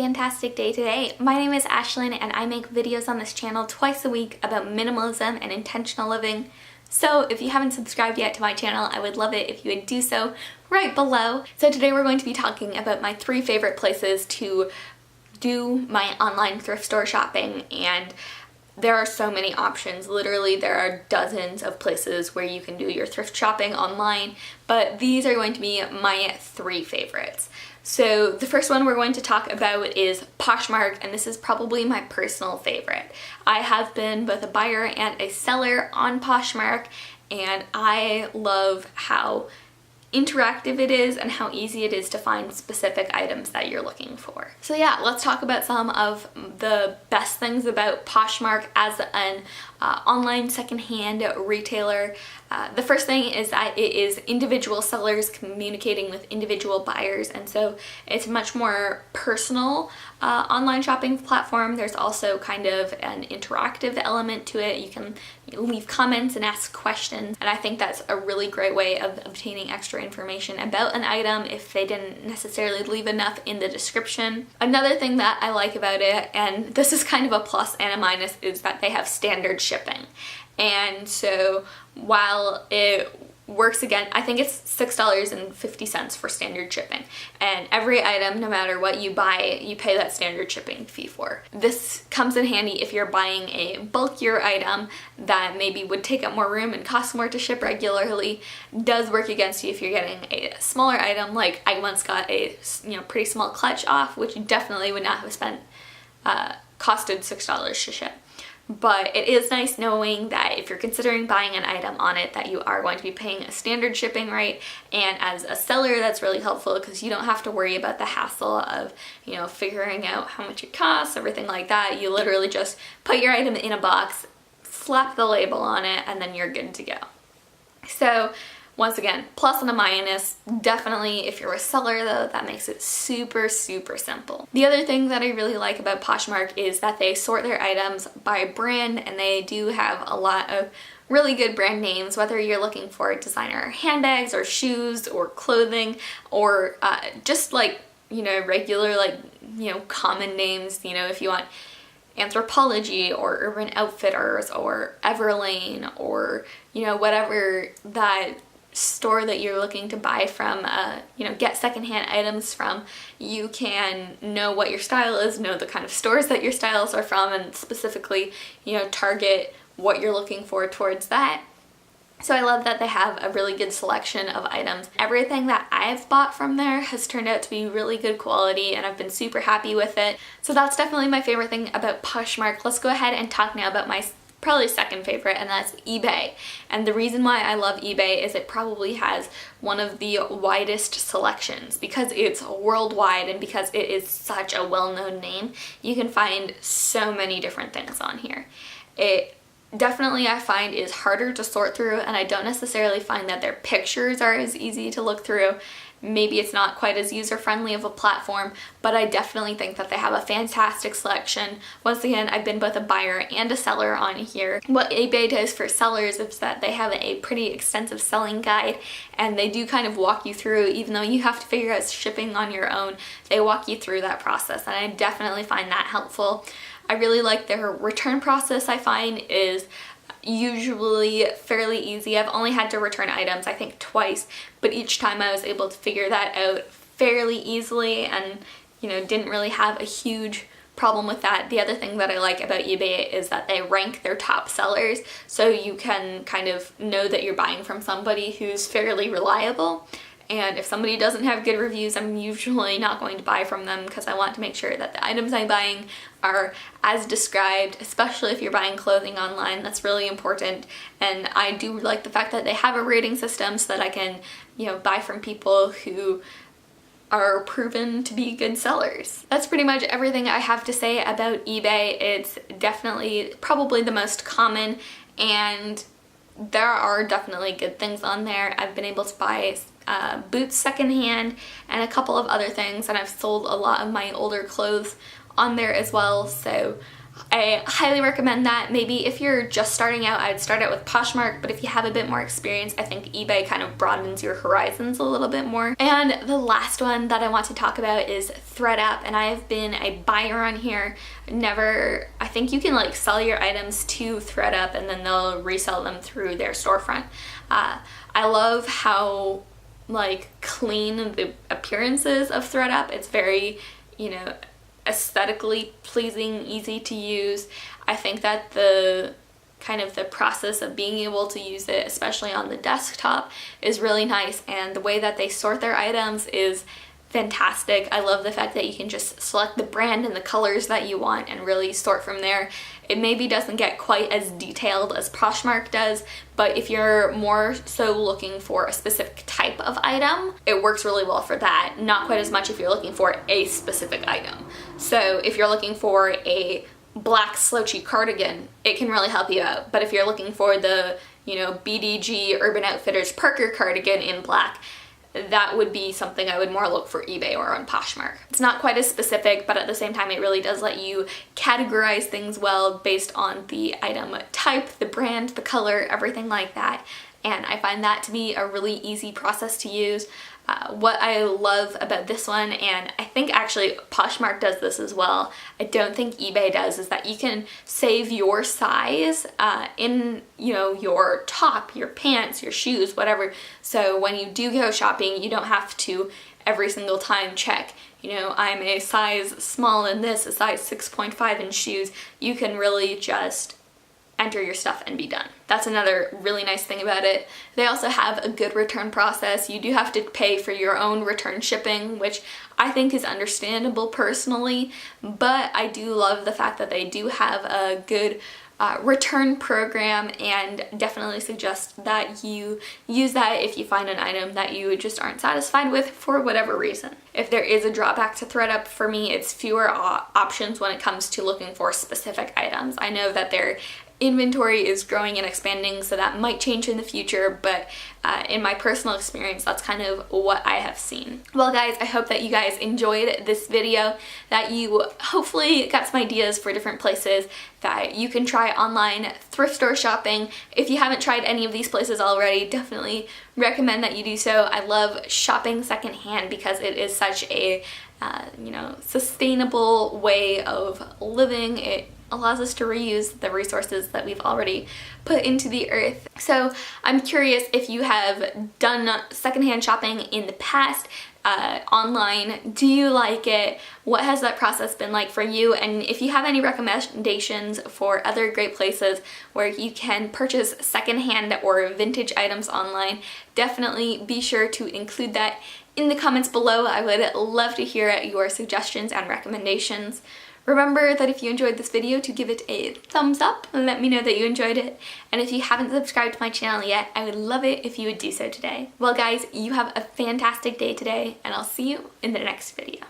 fantastic day today. My name is Ashlyn and I make videos on this channel twice a week about minimalism and intentional living. So if you haven't subscribed yet to my channel, I would love it if you would do so right below. So today we're going to be talking about my 3 favorite places to do my online thrift store shopping, and there are so many options. Literally, there are dozens of places where you can do your thrift shopping online, but these are going to be my 3 favorites. So the first one we're going to talk about is Poshmark, and this is probably my personal favorite. I have been both a buyer and a seller on Poshmark, and I love how interactive it is and how easy it is to find specific items that you're looking for. So yeah, let's talk about some of the best things about Poshmark as an online secondhand retailer. The first thing is that it is individual sellers communicating with individual buyers, and so it's a much more personal online shopping platform. There's also kind of an interactive element to it. You can leave comments and ask questions, and I think that's a really great way of obtaining extra information about an item if they didn't necessarily leave enough in the description. Another thing that I like about it, and this is kind of a plus and a minus, is that they have standard shipping. And so while it works, again, I think it's $6.50 for standard shipping, and every item, no matter what you buy, you pay that standard shipping fee for. This comes in handy if you're buying a bulkier item that maybe would take up more room and cost more to ship regularly. Does work against you if you're getting a smaller item. Like I once got a pretty small clutch off, which definitely would not have spent costed $6 to ship. But it is nice knowing that if you're considering buying an item on it, that you are going to be paying a standard shipping rate. And as a seller, that's really helpful because you don't have to worry about the hassle of, figuring out how much it costs, everything like that. You literally just put your item in a box, slap the label on it, and then you're good to go. So once again, plus and a minus. Definitely if you're a seller though, that makes it super, super simple. The other thing that I really like about Poshmark is that they sort their items by brand, and they do have a lot of really good brand names, whether you're looking for designer handbags or shoes or clothing or just like, regular common names, if you want Anthropologie or Urban Outfitters or Everlane or whatever that store that you're looking to buy from, get secondhand items from. You can know what your style is, know the kind of stores that your styles are from, and specifically, target what you're looking for towards that. So I love that they have a really good selection of items. Everything that I've bought from there has turned out to be really good quality, and I've been super happy with it. So that's definitely my favorite thing about Poshmark. Let's go ahead and talk now about my probably second favorite, and that's eBay. And the reason why I love eBay is it probably has one of the widest selections because it's worldwide, and because it is such a well-known name, you can find so many different things on here. It definitely, I find, is harder to sort through, and I don't necessarily find that their pictures are as easy to look through. Maybe it's not quite as user-friendly of a platform, but I definitely think that they have a fantastic selection. Once again, I've been both a buyer and a seller on here. What eBay does for sellers is that they have a pretty extensive selling guide, and they do kind of walk you through, even though you have to figure out shipping on your own, they walk you through that process, and I definitely find that helpful. I really like their return process. I find is usually fairly easy. I've only had to return items I think twice, but each time I was able to figure that out fairly easily, and didn't really have a huge problem with that. The other thing that I like about eBay is that they rank their top sellers, so you can kind of know that you're buying from somebody who's fairly reliable. And if somebody doesn't have good reviews, I'm usually not going to buy from them because I want to make sure that the items I'm buying are as described, especially if you're buying clothing online. That's really important. And I do like the fact that they have a rating system so that I can, buy from people who are proven to be good sellers. That's pretty much everything I have to say about eBay. It's definitely probably the most common, and there are definitely good things on there. I've been able to buy boots secondhand and a couple of other things, and I've sold a lot of my older clothes on there as well. So I highly recommend that. Maybe if you're just starting out, I'd start out with Poshmark, but if you have a bit more experience, I think eBay kind of broadens your horizons a little bit more. And the last one that I want to talk about is ThreadUp, and I have been a buyer on here. I think you can like sell your items to ThreadUp and then they'll resell them through their storefront. I love how like clean the appearance is of ThreadUp. It's very, you know, aesthetically pleasing, easy to use. I think that the process of being able to use it, especially on the desktop, is really nice, and the way that they sort their items is fantastic. I love the fact that you can just select the brand and the colors that you want and really sort from there. It maybe doesn't get quite as detailed as Poshmark does, but if you're more so looking for a specific type of item, it works really well for that. Not quite as much if you're looking for a specific item. So if you're looking for a black slouchy cardigan, it can really help you out. But if you're looking for the, you know, BDG Urban Outfitters Parker cardigan in black, that would be something I would more look for eBay or on Poshmark. It's not quite as specific, but at the same time it really does let you categorize things well based on the item type, the brand, the color, everything like that. And I find that to be a really easy process to use. What I love about this one, and I think actually Poshmark does this as well, I don't think eBay does, is that you can save your size in, you know, your top, your pants, your shoes, whatever. So when you do go shopping, you don't have to every single time check, you know, I'm a size small in this, a size 6.5 in shoes. You can really just enter your stuff and be done. That's another really nice thing about it. They also have a good return process. You do have to pay for your own return shipping, which I think is understandable personally, but I do love the fact that they do have a good return program, and definitely suggest that you use that if you find an item that you just aren't satisfied with for whatever reason. If there is a drawback to ThreadUp, for me it's fewer options when it comes to looking for specific items. I know that their inventory is growing and expanding, so that might change in the future, but in my personal experience, that's kind of what I have seen. Well guys, I hope that you guys enjoyed this video, that you hopefully got some ideas for different places that you can try online thrift store shopping. If you haven't tried any of these places already, definitely recommend that you do so. I love shopping secondhand because it is such a you know, sustainable way of living. It allows us to reuse the resources that we've already put into the earth. So I'm curious if you have done secondhand shopping in the past online. Do you like it? What has that process been like for you? And if you have any recommendations for other great places where you can purchase secondhand or vintage items online, definitely be sure to include that in the comments below. I would love to hear your suggestions and recommendations. Remember that if you enjoyed this video to give it a thumbs up and let me know that you enjoyed it. And if you haven't subscribed to my channel yet, I would love it if you would do so today. Well guys, you have a fantastic day today, and I'll see you in the next video.